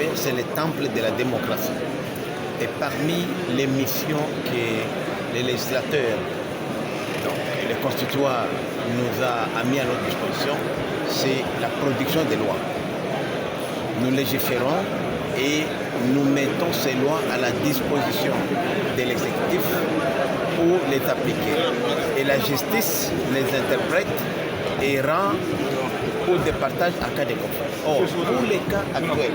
savez, c'est le temple de la démocratie. Et parmi les missions que les législateurs, donc les constituants, nous a mis à notre disposition, c'est la production des lois. Nous légiférons et nous mettons ces lois à la disposition de l'exécutif pour les appliquer. Et la justice les interprète et rend au départage en cas de conflit. Or, pour les cas actuels,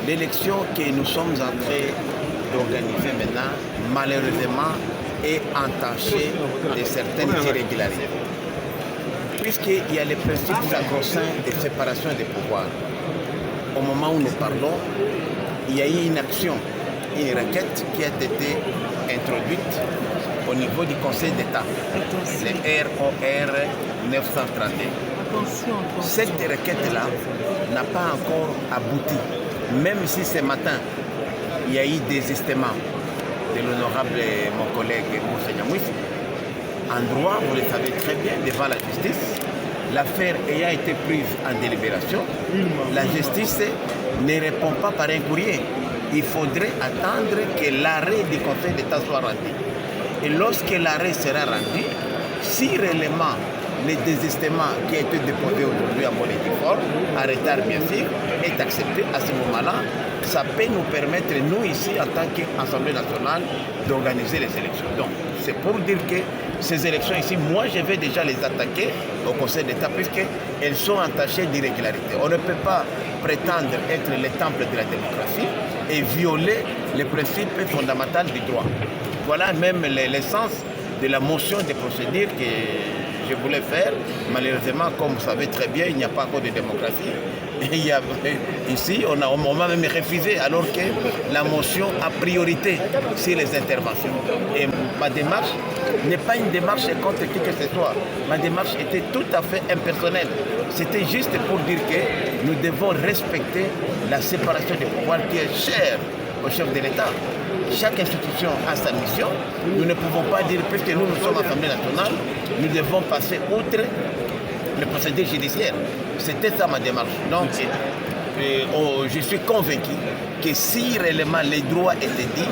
l'élection que nous sommes en train d'organiser maintenant, malheureusement, est entachée de certaines irrégularités. Puisqu'il y a les principes sacro-saints de séparation des pouvoirs. Au moment où nous parlons, il y a eu une action, une requête qui a été introduite au niveau du Conseil d'État, le ROR 931. Cette requête-là n'a pas encore abouti, même si ce matin, il y a eu désistement de l'honorable, mon collègue Monseigneur Mouissi. En droit, vous le savez très bien, devant la justice, l'affaire ayant été prise en délibération, la justice ne répond pas par un courrier. Il faudrait attendre que l'arrêt du Conseil d'État soit rendu. Et lorsque l'arrêt sera rendu, si réellement le désistement qui a été déposé aujourd'hui à Monétifort, à retard bien sûr, est accepté, à ce moment-là, ça peut nous permettre, nous ici, en tant qu'Assemblée nationale, d'organiser les élections. Donc, c'est pour dire que ces élections ici, moi, je vais déjà les attaquer au Conseil d'État, puisqu'elles sont entachées d'irrégularités. On ne peut pas prétendre être le temple de la démocratie et violer les principes fondamentaux du droit. Voilà même l'essence de la motion de procédure que je voulais faire. Malheureusement, comme vous savez très bien, il n'y a pas encore de démocratie. Ici, on m'a même refusé, alors que la motion a priorité sur les interventions. Et ma démarche n'est pas une démarche contre qui que ce soit. Ma démarche était tout à fait impersonnelle. C'était juste pour dire que nous devons respecter la séparation des pouvoirs qui est chère au chef de l'État. Chaque institution a sa mission. Nous ne pouvons pas dire, puisque nous sommes Assemblée nationale, nous devons passer outre le procédé judiciaire. C'était ça ma démarche. Donc, je suis convaincu que si réellement les droits étaient dits,